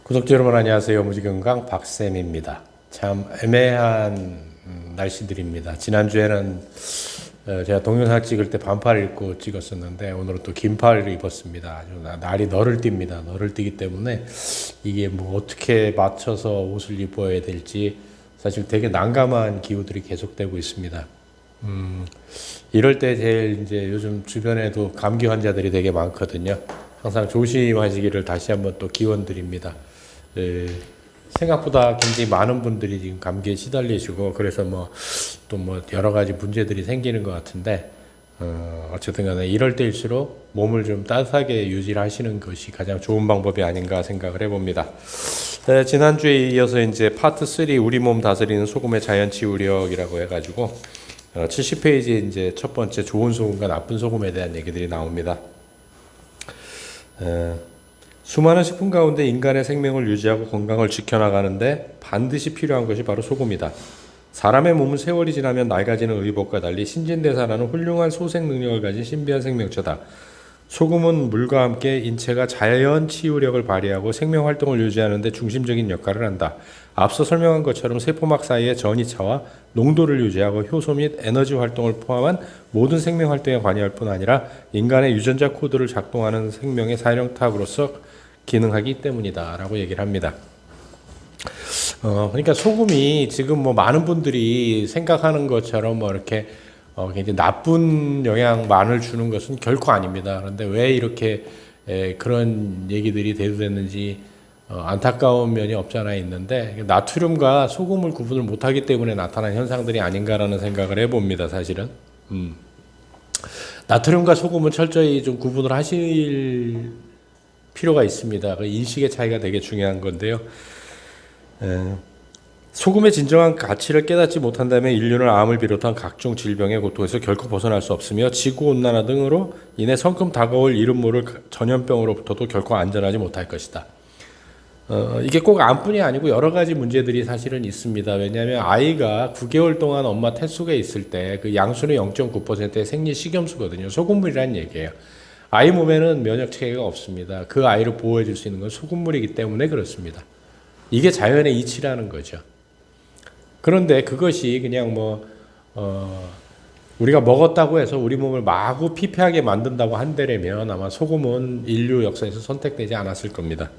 구독자 여러분 안녕하세요. 무지건강 박쌤입니다. 참 애매한 날씨들입니다. 지난주에는 제가 동영상 찍을 때 반팔을 입고 찍었었는데 오늘은 또 긴팔을 입었습니다. 아주 날이 너를 띱니다. 너를 띄기 때문에 이게 뭐 어떻게 맞춰서 옷을 입어야 될지 사실 되게 난감한 기후들이 계속되고 있습니다. 이럴 때 제일 이제 요즘 주변에도 감기 환자들이 되게 많거든요. 항상 조심하시기를 다시 한번 또 기원드립니다. 생각보다 굉장히 많은 분들이 지금 감기에 시달리시고 그래서 또 여러 가지 문제들이 생기는 것 같은데 어쨌든 간에 이럴 때일수록 몸을 좀 따뜻하게 유지하시는 것이 가장 좋은 방법이 아닌가 생각을 해봅니다. 지난주에 이어서 이제 파트 3 우리 몸 다스리는 소금의 자연 치유력이라고 해가지고 70페이지에 이제 첫 번째 좋은 소금과 나쁜 소금에 대한 얘기들이 나옵니다. 수많은 식품 가운데 인간의 생명을 유지하고 건강을 지켜나가는데 반드시 필요한 것이 바로 소금이다. 사람의 몸은 세월이 지나면 낡아지는 의복과 달리 신진대사라는 훌륭한 소생 능력을 가진 신비한 생명체다. 소금은 물과 함께 인체가 자연 치유력을 발휘하고 생명 활동을 유지하는 데 중심적인 역할을 한다. 앞서 설명한 것처럼 세포막 사이의 전이차와 농도를 유지하고 효소 및 에너지 활동을 포함한 모든 생명 활동에 관여할 뿐 아니라 인간의 유전자 코드를 작동하는 생명의 사령탑으로서 기능하기 때문이다 라고 얘기를 합니다. 그러니까 소금이 지금 많은 분들이 생각하는 것처럼 이렇게 굉장히 나쁜 영향만을 주는 것은 결코 아닙니다. 그런데 왜 이렇게 그런 얘기들이 대두됐는지 안타까운 면이 없지 않아 있는데 나트륨과 소금을 구분을 못하기 때문에 나타난 현상들이 아닌가라는 생각을 해봅니다. 사실은 나트륨과 소금은 철저히 좀 구분을 하실 필요가 있습니다. 그 인식의 차이가 되게 중요한 건데요. 소금의 진정한 가치를 깨닫지 못한다면 인류는 암을 비롯한 각종 질병의 고통에서 결코 벗어날 수 없으며 지구온난화 등으로 인해 성큼 다가올 이름 모를 전염병으로부터도 결코 안전하지 못할 것이다. 이게 꼭 암뿐이 아니고 여러 가지 문제들이 사실은 있습니다. 왜냐하면 아이가 9개월 동안 엄마 뱃속에 있을 때 그 양수는 0.9%의 생리 식염수거든요. 소금물이라는 얘기예요. 아이 몸에는 면역 체계가 없습니다. 그 아이를 보호해 줄 수 있는 건 소금물이기 때문에 그렇습니다. 이게 자연의 이치라는 거죠. 그런데 그것이 그냥 우리가 먹었다고 해서 우리 몸을 마구 피폐하게 만든다고 한다면 아마 소금은 인류 역사에서 선택되지 않았을 겁니다.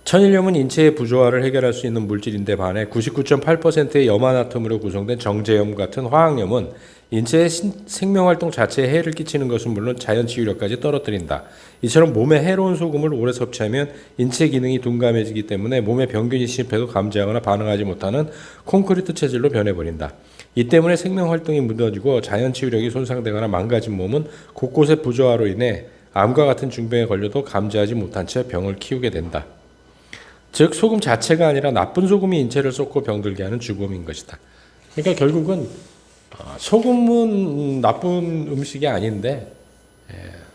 천일염은 인체의 부조화를 해결할 수 있는 물질인데 반해 99.8%의 염화나트륨으로 구성된 정제염 같은 화학염은 인체의 생명활동 자체에 해를 끼치는 것은 물론 자연치유력까지 떨어뜨린다. 이처럼 몸에 해로운 소금을 오래 섭취하면 인체 기능이 둔감해지기 때문에 몸의 병균이 침입해도 감지하거나 반응하지 못하는 콘크리트 체질로 변해버린다. 이 때문에 생명활동이 무너지고 자연치유력이 손상되거나 망가진 몸은 곳곳의 부조화로 인해 암과 같은 중병에 걸려도 감지하지 못한 채 병을 키우게 된다. 즉 소금 자체가 아니라 나쁜 소금이 인체를 쏟고 병들게 하는 주범인 것이다. 그러니까 결국은 소금은 나쁜 음식이 아닌데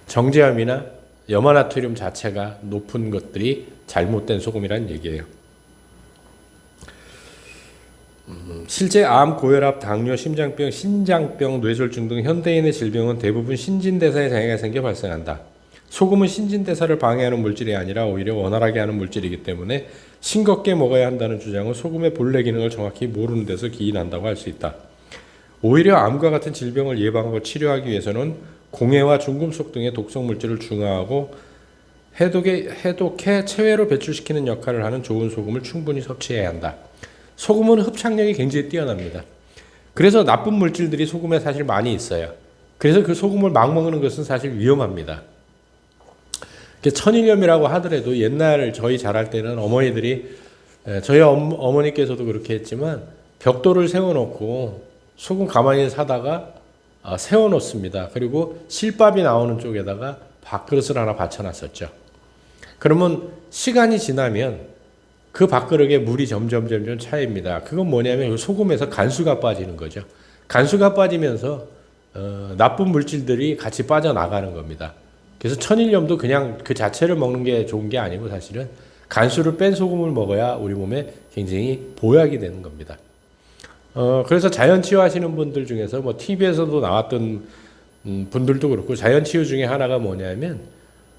정제염이나 염화나트륨 자체가 높은 것들이 잘못된 소금이라는 얘기예요. 실제 암, 고혈압, 당뇨, 심장병, 신장병, 뇌졸중 등 현대인의 질병은 대부분 신진대사에 장애가 생겨 발생한다. 소금은 신진대사를 방해하는 물질이 아니라 오히려 원활하게 하는 물질이기 때문에 싱겁게 먹어야 한다는 주장은 소금의 본래 기능을 정확히 모르는 데서 기인한다고 할 수 있다. 오히려 암과 같은 질병을 예방하고 치료하기 위해서는 공해와 중금속 등의 독성 물질을 중화하고 해독해 체외로 배출시키는 역할을 하는 좋은 소금을 충분히 섭취해야 한다. 소금은 흡착력이 굉장히 뛰어납니다. 그래서 나쁜 물질들이 소금에 사실 많이 있어요. 그래서 그 소금을 막 먹는 것은 사실 위험합니다. 천일염이라고 하더라도 옛날 저희 자랄 때는 어머니들이 저희 어머니께서도 그렇게 했지만 벽돌을 세워놓고 소금 가만히 사다가 세워놓습니다. 그리고 실밥이 나오는 쪽에다가 밥그릇을 하나 받쳐놨었죠. 그러면 시간이 지나면 그 밥그릇에 물이 점점 차입니다. 그건 뭐냐면 소금에서 간수가 빠지는 거죠. 간수가 빠지면서 나쁜 물질들이 같이 빠져나가는 겁니다. 그래서 천일염도 그냥 그 자체를 먹는 게 좋은 게 아니고 사실은 간수를 뺀 소금을 먹어야 우리 몸에 굉장히 보약이 되는 겁니다. 그래서 자연치유 하시는 분들 중에서 TV에서도 나왔던 분들도 그렇고 자연치유 중에 하나가 뭐냐면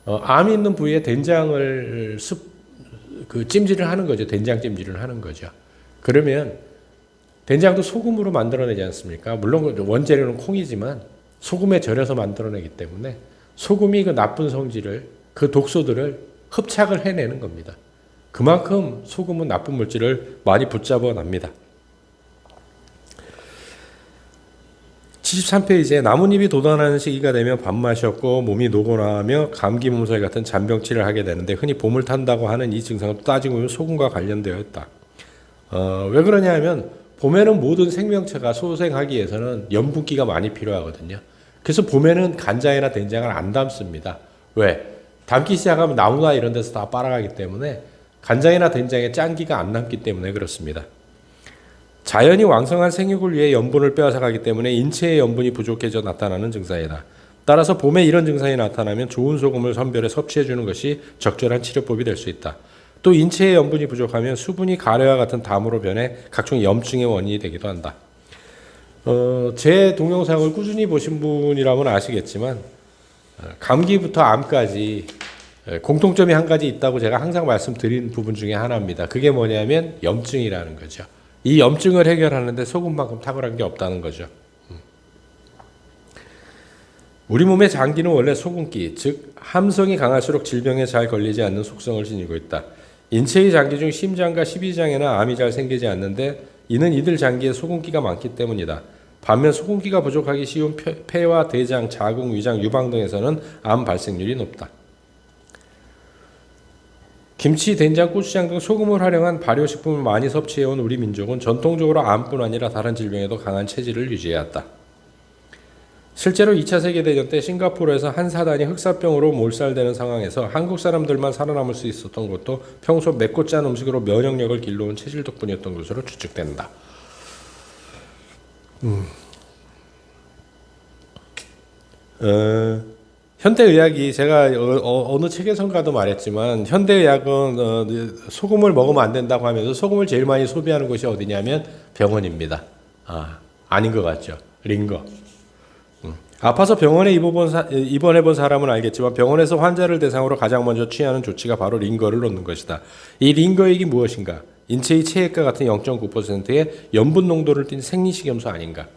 암이 있는 부위에 된장을 찜질을 하는 거죠. 된장 찜질을 하는 거죠. 그러면 된장도 소금으로 만들어내지 않습니까? 물론 원재료는 콩이지만 소금에 절여서 만들어내기 때문에 소금이 그 나쁜 성질을, 그 독소들을 흡착을 해내는 겁니다. 그만큼 소금은 나쁜 물질을 많이 붙잡아 납니다. 73페이지에 나뭇잎이 돋아나는 시기가 되면 밥맛이 없고 몸이 노곤하며 감기 몸살 같은 잔병치를 하게 되는데 흔히 봄을 탄다고 하는 이 증상은 따지고 보면 소금과 관련되어 있다. 왜 그러냐 하면 봄에는 모든 생명체가 소생하기 위해서는 염분기가 많이 필요하거든요. 그래서 봄에는 간장이나 된장을 안 담습니다. 왜? 담기 시작하면 나무나 이런 데서 다 빨아가기 때문에 간장이나 된장에 짠기가 안 남기 때문에 그렇습니다. 자연이 왕성한 생육을 위해 염분을 빼앗아가기 때문에 인체의 염분이 부족해져 나타나는 증상이다. 따라서 봄에 이런 증상이 나타나면 좋은 소금을 선별해 섭취해주는 것이 적절한 치료법이 될 수 있다. 또 인체의 염분이 부족하면 수분이 가래와 같은 담으로 변해 각종 염증의 원인이 되기도 한다. 제 동영상을 꾸준히 보신 분이라면 아시겠지만 감기부터 암까지 공통점이 한 가지 있다고 제가 항상 말씀드린 부분 중에 하나입니다. 그게 뭐냐면 염증이라는 거죠. 이 염증을 해결하는데 소금만큼 탁월한 게 없다는 거죠. 우리 몸의 장기는 원래 소금기, 즉 함성이 강할수록 질병에 잘 걸리지 않는 속성을 지니고 있다. 인체의 장기 중 심장과 십이장에나 암이 잘 생기지 않는데 이는 이들 장기에 소금기가 많기 때문이다. 반면 소금기가 부족하기 쉬운 폐와 대장, 자궁, 위장, 유방 등에서는 암 발생률이 높다. 김치, 된장, 고추장 등 소금을 활용한 발효식품을 많이 섭취해온 우리 민족은 전통적으로 암뿐 아니라 다른 질병에도 강한 체질을 유지해왔다. 실제로 2차 세계대전 때 싱가포르에서 한 사단이 흑사병으로 몰살되는 상황에서 한국 사람들만 살아남을 수 있었던 것도 평소 맵고 짠 음식으로 면역력을 길러온 체질 덕분이었던 것으로 추측된다. 현대의학이 제가 어느 책에선가도 말했지만 현대의학은 소금을 먹으면 안 된다고 하면서 소금을 제일 많이 소비하는 곳이 어디냐면 병원입니다. 아닌 것 같죠. 링거. 아파서 병원에 입원해본 사람은 알겠지만 병원에서 환자를 대상으로 가장 먼저 취하는 조치가 바로 링거를 놓는 것이다. 이 링거액이 무엇인가? 인체의 체액과 같은 0.9%의 염분 농도를 띤 생리식염수 아닌가?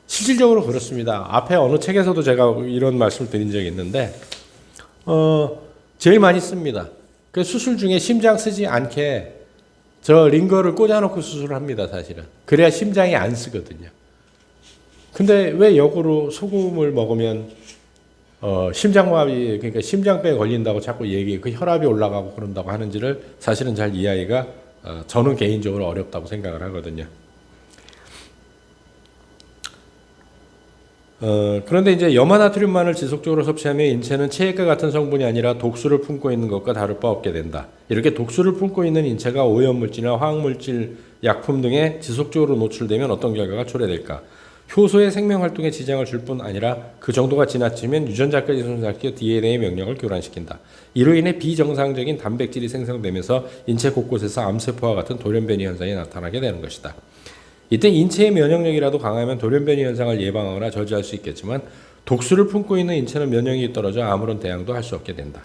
실질적으로 그렇습니다. 앞에 어느 책에서도 제가 이런 말씀을 드린 적이 있는데 제일 많이 씁니다. 그 수술 중에 심장 쓰지 않게 저 링거를 꽂아놓고 수술을 합니다. 사실은. 그래야 심장이 안 쓰거든요. 근데 왜 역으로 소금을 먹으면 심장마비, 그러니까 심장병에 걸린다고 자꾸 그 혈압이 올라가고 그런다고 하는지를 사실은 잘 이해하기가 저는 개인적으로 어렵다고 생각을 하거든요. 그런데 이제 염화나트륨만을 지속적으로 섭취하면 인체는 체액과 같은 성분이 아니라 독수를 품고 있는 것과 다를 바 없게 된다. 이렇게 독수를 품고 있는 인체가 오염물질이나 화학물질, 약품 등에 지속적으로 노출되면 어떤 결과가 초래될까? 효소의 생명활동에 지장을 줄 뿐 아니라 그 정도가 지나치면 유전자까지 손상시켜 DNA의 명령을 교란시킨다. 이로 인해 비정상적인 단백질이 생성되면서 인체 곳곳에서 암세포와 같은 돌연변이 현상이 나타나게 되는 것이다. 이때 인체의 면역력이라도 강하면 돌연변이 현상을 예방하거나 저지할 수 있겠지만 독수를 품고 있는 인체는 면역력이 떨어져 아무런 대응도 할 수 없게 된다.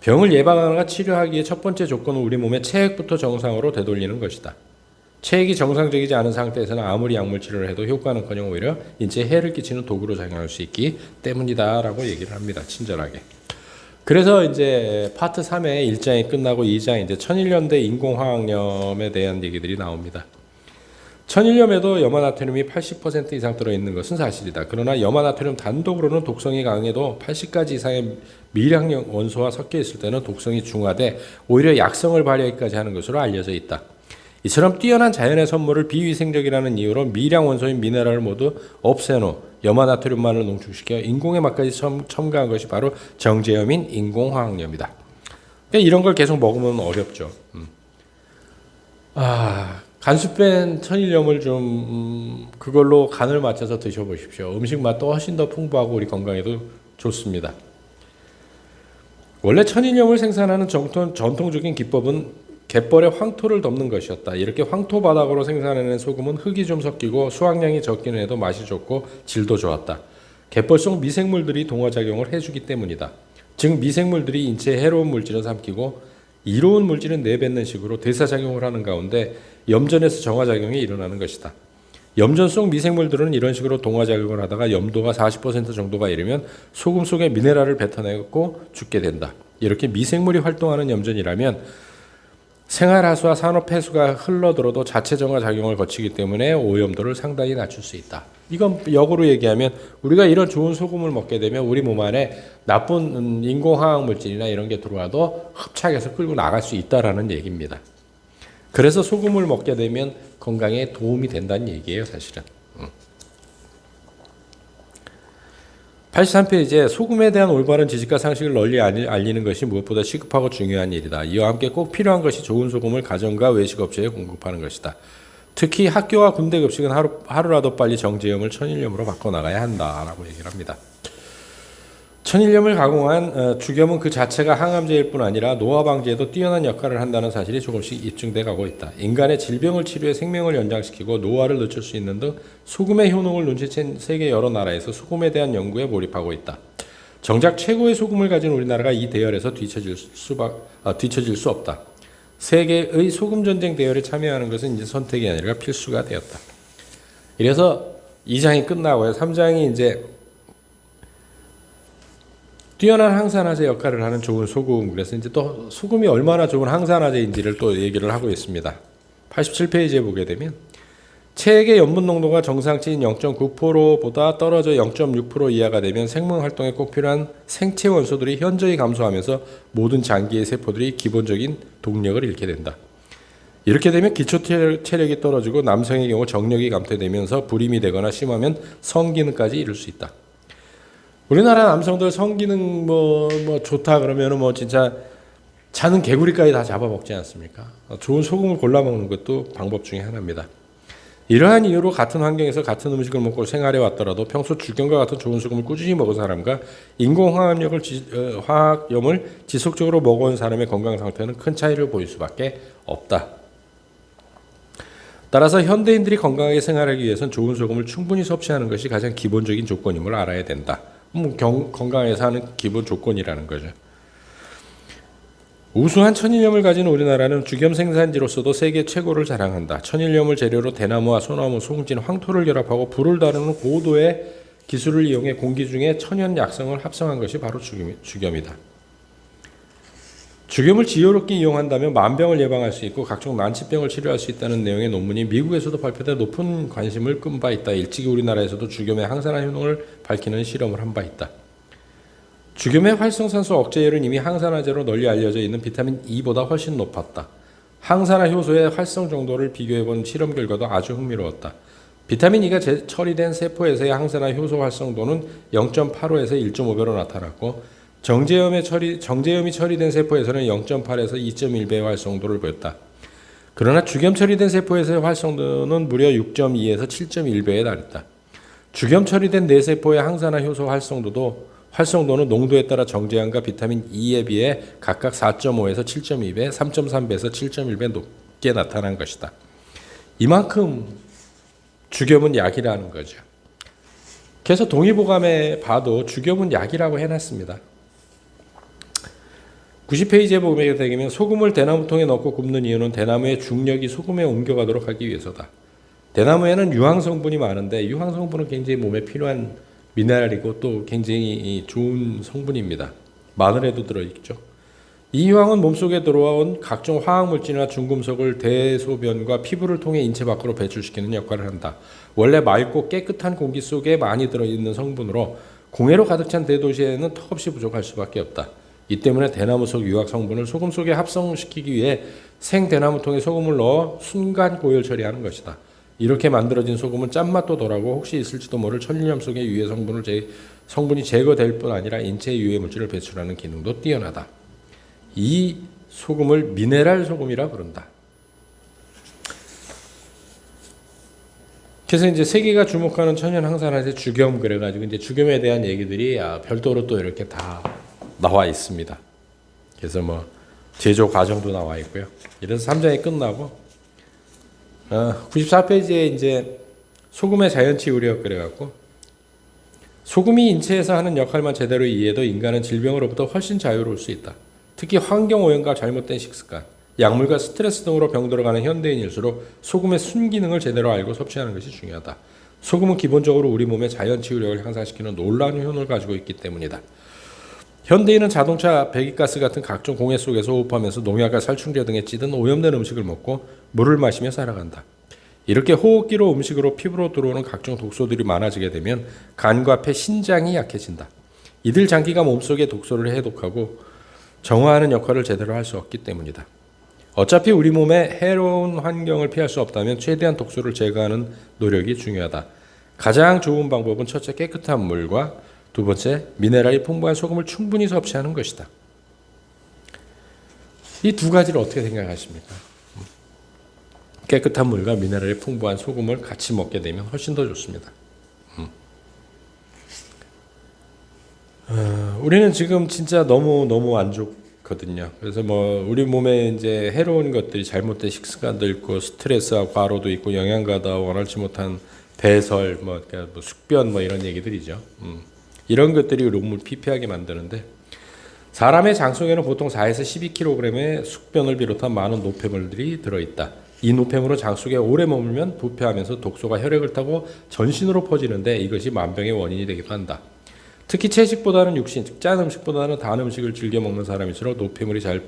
병을 예방하거나 치료하기에 첫 번째 조건은 우리 몸의 체액부터 정상으로 되돌리는 것이다. 체액이 정상적이지 않은 상태에서는 아무리 약물 치료를 해도 효과는커녕 오히려 인체에 해를 끼치는 도구로 작용할 수 있기 때문이다라고 얘기를 합니다. 친절하게. 그래서 이제 파트 3의 1장이 끝나고 2장 이제 천일염대 인공화학염에 대한 얘기들이 나옵니다. 천일염에도 염화나트륨이 80% 이상 들어있는 것은 사실이다. 그러나 염화나트륨 단독으로는 독성이 강해도 80가지 이상의 미량 원소와 섞여 있을 때는 독성이 중화돼 오히려 약성을 발휘하기까지 하는 것으로 알려져 있다. 이처럼 뛰어난 자연의 선물을 비위생적이라는 이유로 미량 원소인 미네랄을 모두 없애놓은 염화나트륨만을 농축시켜 인공의 맛까지 첨가한 것이 바로 정제염인 인공화학염이다. 그러니까 이런 걸 계속 먹으면 어렵죠. 간수 뺀 천일염을 좀 그걸로 간을 맞춰서 드셔보십시오. 음식 맛도 훨씬 더 풍부하고 우리 건강에도 좋습니다. 원래 천일염을 생산하는 전통적인 기법은 갯벌에 황토를 덮는 것이었다. 이렇게 황토 바닥으로 생산해낸 소금은 흙이 좀 섞이고 수확량이 적기는 해도 맛이 좋고 질도 좋았다. 갯벌 속 미생물들이 동화작용을 해주기 때문이다. 즉 미생물들이 인체에 해로운 물질을 삼키고 이로운 물질은 내뱉는 식으로 대사작용을 하는 가운데 염전에서 정화작용이 일어나는 것이다. 염전 속 미생물들은 이런 식으로 동화작용을 하다가 염도가 40% 정도가 이르면 소금 속에 미네랄을 뱉어내고 죽게 된다. 이렇게 미생물이 활동하는 염전이라면 생활하수와 산업폐수가 흘러들어도 자체 정화 작용을 거치기 때문에 오염도를 상당히 낮출 수 있다. 이건 역으로 얘기하면 우리가 이런 좋은 소금을 먹게 되면 우리 몸 안에 나쁜 인공화학 물질이나 이런 게 들어와도 흡착해서 끌고 나갈 수 있다라는 얘기입니다. 그래서 소금을 먹게 되면 건강에 도움이 된다는 얘기예요, 사실은. 83페이지에 소금에 대한 올바른 지식과 상식을 널리 알리는 것이 무엇보다 시급하고 중요한 일이다. 이와 함께 꼭 필요한 것이 좋은 소금을 가정과 외식업체에 공급하는 것이다. 특히 학교와 군대 급식은 하루라도 빨리 정제염을 천일염으로 바꿔나가야 한다라고 얘기를 합니다. 천일염을 가공한 죽염은 그 자체가 항암제일 뿐 아니라 노화 방지에도 뛰어난 역할을 한다는 사실이 조금씩 입증돼 가고 있다. 인간의 질병을 치료해 생명을 연장시키고 노화를 늦출 수 있는 등 소금의 효능을 눈치챈 세계 여러 나라에서 소금에 대한 연구에 몰입하고 있다. 정작 최고의 소금을 가진 우리나라가 이 대열에서 뒤처질 수 없다. 세계의 소금 전쟁 대열에 참여하는 것은 이제 선택이 아니라 필수가 되었다. 이래서 2장이 끝나고요. 3장이 이제 뛰어난 항산화제 역할을 하는 좋은 소금. 그래서 이제 또 소금이 얼마나 좋은 항산화제인지를 또 얘기를 하고 있습니다. 87페이지에 보게 되면 체액의 염분 농도가 정상치인 0.9%보다 떨어져 0.6% 이하가 되면 생명 활동에 꼭 필요한 생체 원소들이 현저히 감소하면서 모든 장기의 세포들이 기본적인 동력을 잃게 된다. 이렇게 되면 기초 체력이 떨어지고 남성의 경우 정력이 감퇴되면서 불임이 되거나 심하면 성기능까지 이룰 수 있다. 우리나라 남성들 성기능 뭐 좋다 그러면은 뭐 진짜 자는 개구리까지 다 잡아먹지 않습니까? 좋은 소금을 골라 먹는 것도 방법 중에 하나입니다. 이러한 이유로 같은 환경에서 같은 음식을 먹고 생활해 왔더라도 평소 죽염과 같은 좋은 소금을 꾸준히 먹은 사람과 인공화학염을 지속적으로 먹어온 사람의 건강 상태는 큰 차이를 보일 수밖에 없다. 따라서 현대인들이 건강하게 생활하기 위해서는 좋은 소금을 충분히 섭취하는 것이 가장 기본적인 조건임을 알아야 된다. 건강하게 사는 기본 조건이라는 거죠. 우수한 천일염을 가진 우리나라는 죽염 생산지로서도 세계 최고를 자랑한다. 천일염을 재료로 대나무와 소나무, 송진, 황토를 결합하고 불을 다루는 고도의 기술을 이용해 공기 중에 천연 약성을 합성한 것이 바로 죽염이다. 죽염을 지혜롭게 이용한다면 만병을 예방할 수 있고 각종 난치병을 치료할 수 있다는 내용의 논문이 미국에서도 발표돼 높은 관심을 끈 바 있다. 일찍이 우리나라에서도 죽염의 항산화 효능을 밝히는 실험을 한 바 있다. 죽염의 활성산소 억제율은 이미 항산화제로 널리 알려져 있는 비타민 E보다 훨씬 높았다. 항산화 효소의 활성 정도를 비교해본 실험 결과도 아주 흥미로웠다. 비타민 E가 처리된 세포에서의 항산화 효소 활성도는 0.85에서 1.5배로 나타났고 정제염이 처리된 세포에서는 0.8에서 2.1배의 활성도를 보였다. 그러나 죽염 처리된 세포에서의 활성도는 무려 6.2에서 7.1배에 달했다. 죽염 처리된 뇌세포의 항산화 효소 활성도는 농도에 따라 정제염과 비타민 E에 비해 각각 4.5에서 7.2배, 3.3배에서 7.1배 높게 나타난 것이다. 이만큼 죽염은 약이라는 거죠. 그래서 동의보감에 봐도 죽염은 약이라고 해놨습니다. 90페이지에 보게 되면 소금을 대나무통에 넣고 굽는 이유는 대나무의 중력이 소금에 옮겨가도록 하기 위해서다. 대나무에는 유황성분이 많은데 유황성분은 굉장히 몸에 필요한 미네랄이고 또 굉장히 좋은 성분입니다. 마늘에도 들어있죠. 이 유황은 몸속에 들어온 각종 화학물질이나 중금속을 대소변과 피부를 통해 인체 밖으로 배출시키는 역할을 한다. 원래 맑고 깨끗한 공기 속에 많이 들어있는 성분으로 공해로 가득 찬 대도시에는 턱없이 부족할 수밖에 없다. 이 때문에 대나무 속 유황 성분을 소금 속에 합성시키기 위해 생대나무통에 소금을 넣어 순간 고열 처리하는 것이다. 이렇게 만들어진 소금은 짠맛도 덜하고 혹시 있을지도 모를 천일염 속의 유해 성분이 제거될 뿐 아니라 인체의 유해 물질을 배출하는 기능도 뛰어나다. 이 소금을 미네랄 소금이라 부른다. 그래서 이제 세계가 주목하는 천연 항산화제 죽염 그래가지고 이제 죽염에 대한 얘기들이 별도로 또 이렇게 다 나와 있습니다. 그래서 뭐 제조 과정도 나와 있고요. 이래서 3장이 끝나고 94페이지에 이제 소금의 자연치 우려 그래갖고 소금이 인체에서 하는 역할만 제대로 이해해도 인간은 질병으로부터 훨씬 자유로울 수 있다. 특히 환경오염과 잘못된 식습관, 약물과 스트레스 등으로 병들어가는 현대인일수록 소금의 순기능을 제대로 알고 섭취하는 것이 중요하다. 소금은 기본적으로 우리 몸의 자연 치유력을 향상시키는 놀라운 효능을 가지고 있기 때문이다. 현대인은 자동차, 배기가스 같은 각종 공해 속에서 호흡하면서 농약과 살충제 등에 찌든 오염된 음식을 먹고 물을 마시며 살아간다. 이렇게 호흡기로 음식으로 피부로 들어오는 각종 독소들이 많아지게 되면 간과 폐, 신장이 약해진다. 이들 장기가 몸속의 독소를 해독하고 정화하는 역할을 제대로 할 수 없기 때문이다. 어차피 우리 몸에 해로운 환경을 피할 수 없다면 최대한 독소를 제거하는 노력이 중요하다. 가장 좋은 방법은 첫째, 깨끗한 물과 두 번째, 미네랄이 풍부한 소금을 충분히 섭취하는 것이다. 이 두 가지를 어떻게 생각하십니까? 깨끗한 물과 미네랄이 풍부한 소금을 같이 먹게 되면 훨씬 더 좋습니다. 우리는 지금 진짜 너무 안 좋거든요. 그래서 뭐 우리 몸에 이제 해로운 것들이 잘못된 식습관도 있고 스트레스와 과로도 있고 영양가다 원활치 못한 배설, 그러니까 숙변 이런 얘기들이죠. 이런 것들이 우리 몸을 피폐하게 만드는데 사람의 장 속에는 보통 4에서 12kg의 숙변을 비롯한 많은 노폐물들이 들어있다. 이 노폐물은 장 속에 오래 머물면 부패하면서 독소가 혈액을 타고 전신으로 퍼지는데 이것이 만병의 원인이 되기도 한다. 특히 채식보다는 육신, 즉 짠 음식보다는 단 음식을 즐겨 먹는 사람일수록 노폐물이 잘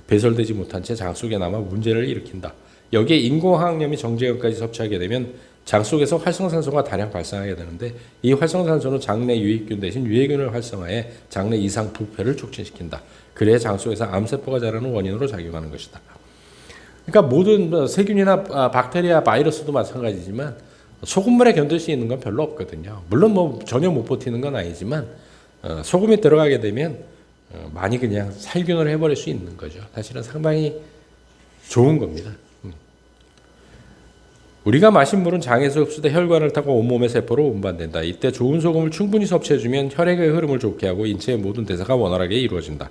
배설되지 못한 채 장 속에 남아 문제를 일으킨다. 여기에 인공화학염이 정제염까지 섭취하게 되면 장 속에서 활성산소가 다량 발생하게 되는데 이 활성산소는 장내 유익균 대신 유해균을 활성화해 장내 이상 부패를 촉진시킨다. 그래야 장 속에서 암세포가 자라는 원인으로 작용하는 것이다. 그러니까 모든 세균이나 박테리아, 바이러스도 마찬가지지만 소금물에 견딜 수 있는 건 별로 없거든요. 물론 전혀 못 버티는 건 아니지만 소금이 들어가게 되면 많이 그냥 살균을 해버릴 수 있는 거죠. 사실은 상당히 좋은 겁니다. 우리가 마신 물은 장에서 흡수돼 혈관을 타고 온몸의 세포로 운반된다. 이때 좋은 소금을 충분히 섭취해주면 혈액의 흐름을 좋게 하고 인체의 모든 대사가 원활하게 이루어진다.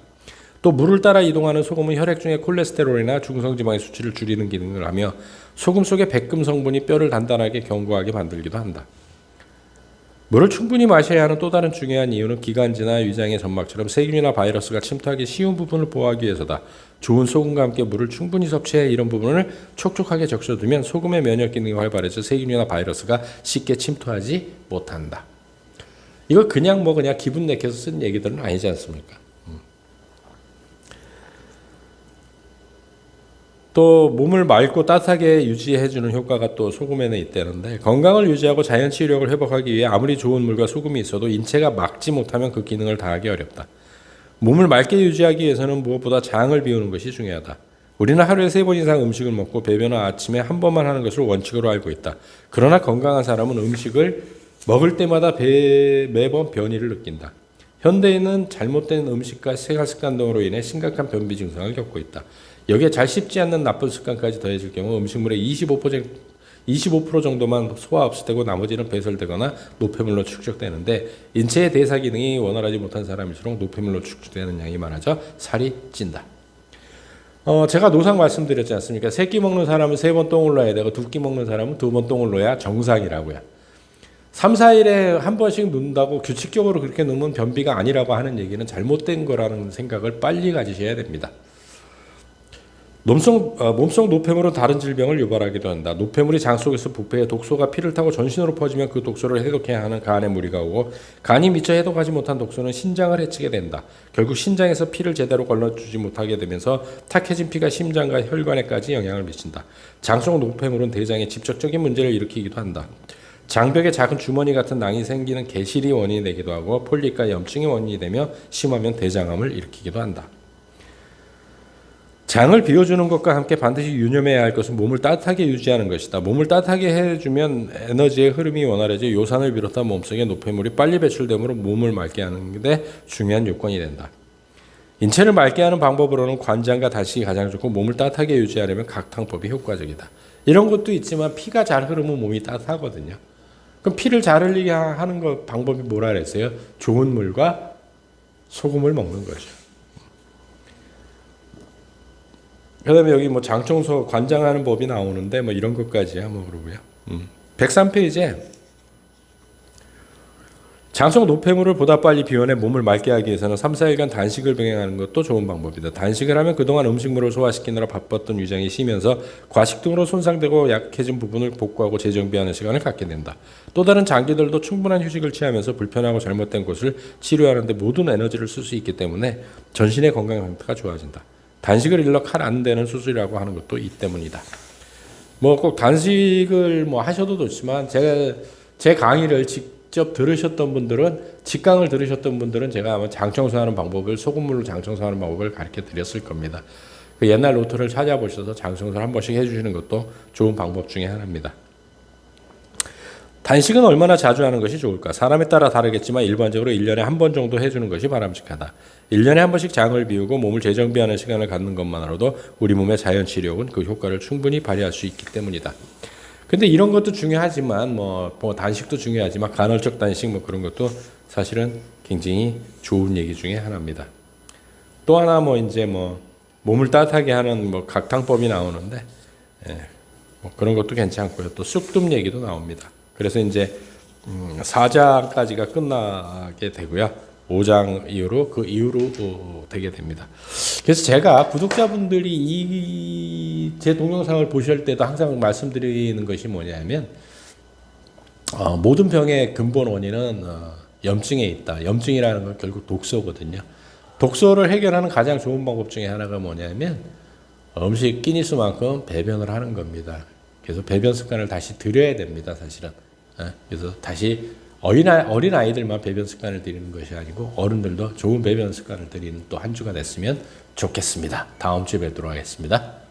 또 물을 따라 이동하는 소금은 혈액 중에 콜레스테롤이나 중성지방의 수치를 줄이는 기능을 하며 소금 속의 백금 성분이 뼈를 단단하게 견고하게 만들기도 한다. 물을 충분히 마셔야 하는 또 다른 중요한 이유는 기관지나 위장의 점막처럼 세균이나 바이러스가 침투하기 쉬운 부분을 보호하기 위해서다. 좋은 소금과 함께 물을 충분히 섭취해 이런 부분을 촉촉하게 적셔두면 소금의 면역 기능이 활발해져 세균이나 바이러스가 쉽게 침투하지 못한다. 이거 그냥 기분 내켜서 쓴 얘기들은 아니지 않습니까? 또 몸을 맑고 따뜻하게 유지해주는 효과가 또 소금에는 있다는데 건강을 유지하고 자연 치유력을 회복하기 위해 아무리 좋은 물과 소금이 있어도 인체가 막지 못하면 그 기능을 다하기 어렵다. 몸을 맑게 유지하기 위해서는 무엇보다 장을 비우는 것이 중요하다. 우리는 하루에 3번 이상 음식을 먹고 배변은 아침에 한 번만 하는 것을 원칙으로 알고 있다. 그러나 건강한 사람은 음식을 먹을 때마다 매번 변이를 느낀다. 현대인은 잘못된 음식과 생활 습관 등으로 인해 심각한 변비 증상을 겪고 있다. 여기에 잘 씹지 않는 나쁜 습관까지 더해질 경우 음식물의 25% 정도만 소화 흡수되고 나머지는 배설되거나 노폐물로 축적되는데 인체의 대사 기능이 원활하지 못한 사람일수록 노폐물로 축적되는 양이 많아져 살이 찐다. 제가 노상 말씀드렸지 않습니까? 3끼 먹는 사람은 3번 똥을 넣어야 되고 2끼 먹는 사람은 2번 똥을 넣어야 정상이라고요. 3, 4일에 한 번씩 넣는다고 규칙적으로 그렇게 넣으면 변비가 아니라고 하는 얘기는 잘못된 거라는 생각을 빨리 가지셔야 됩니다. 몸속 노폐물은 다른 질병을 유발하기도 한다. 노폐물이 장 속에서 부패해 독소가 피를 타고 전신으로 퍼지면 그 독소를 해독해야 하는 간에 무리가 오고 간이 미처 해독하지 못한 독소는 신장을 해치게 된다. 결국 신장에서 피를 제대로 걸러주지 못하게 되면서 탁해진 피가 심장과 혈관에까지 영향을 미친다. 장 속 노폐물은 대장에 직접적인 문제를 일으키기도 한다. 장벽에 작은 주머니 같은 낭이 생기는 개실이 원인이 되기도 하고 폴립과 염증이 원인이 되며 심하면 대장암을 일으키기도 한다. 장을 비워주는 것과 함께 반드시 유념해야 할 것은 몸을 따뜻하게 유지하는 것이다. 몸을 따뜻하게 해주면 에너지의 흐름이 원활해져 요산을 비롯한 몸속의 노폐물이 빨리 배출되므로 몸을 맑게 하는 데 중요한 요건이 된다. 인체를 맑게 하는 방법으로는 관장과 다식이 가장 좋고 몸을 따뜻하게 유지하려면 각탕법이 효과적이다. 이런 것도 있지만 피가 잘 흐르면 몸이 따뜻하거든요. 그럼 피를 잘 흘리게 하는 방법이 뭐라 그랬어요? 좋은 물과 소금을 먹는 거죠. 그다음에 여기 장청소 관장하는 법이 나오는데 이런 것까지야 그러고요. 103페이지에 장성 노폐물을 보다 빨리 비워내 몸을 맑게 하기 위해서는 3, 4일간 단식을 병행하는 것도 좋은 방법이다. 단식을 하면 그동안 음식물을 소화시키느라 바빴던 위장이 쉬면서 과식 등으로 손상되고 약해진 부분을 복구하고 재정비하는 시간을 갖게 된다. 또 다른 장기들도 충분한 휴식을 취하면서 불편하고 잘못된 곳을 치료하는 데 모든 에너지를 쓸 수 있기 때문에 전신의 건강 상태가 좋아진다. 단식을 일러 칼 안 되는 수술이라고 하는 것도 이 때문이다. 뭐 꼭 단식을 뭐 하셔도 좋지만 제가 제 강의를 직접 들으셨던 분들은 직강을 들으셨던 분들은 제가 아마 장청소하는 방법을 소금물로 장청소하는 방법을 가르쳐 드렸을 겁니다. 그 옛날 노트를 찾아보셔서 장청소를 한 번씩 해주시는 것도 좋은 방법 중에 하나입니다. 단식은 얼마나 자주 하는 것이 좋을까? 사람에 따라 다르겠지만 일반적으로 1년에 한 번 정도 해주는 것이 바람직하다. 1년에 한 번씩 장을 비우고 몸을 재정비하는 시간을 갖는 것만으로도 우리 몸의 자연치료는 그 효과를 충분히 발휘할 수 있기 때문이다. 근데 이런 것도 중요하지만 뭐 단식도 중요하지만 간헐적 단식 뭐 그런 것도 사실은 굉장히 좋은 얘기 중에 하나입니다. 또 하나 뭐 이제 뭐 몸을 따뜻하게 하는 뭐 각탕법이 나오는데 뭐 그런 것도 괜찮고요. 또 쑥뜸 얘기도 나옵니다. 그래서 이제 4장까지가 끝나게 되고요. 5장 이후로 그 이후로 되게 됩니다. 그래서 제가 구독자분들이 제 동영상을 보실 때도 항상 말씀드리는 것이 뭐냐면 모든 병의 근본 원인은 염증에 있다. 염증이라는 건 결국 독소거든요. 독소를 해결하는 가장 좋은 방법 중에 하나가 뭐냐면 음식 끼니수만큼 배변을 하는 겁니다. 그래서 배변 습관을 다시 들여야 됩니다, 사실은. 그래서 다시 어린 아이들만 배변 습관을 들이는 것이 아니고 어른들도 좋은 배변 습관을 들이는 또 한 주가 됐으면 좋겠습니다. 다음 주에 뵙도록 하겠습니다.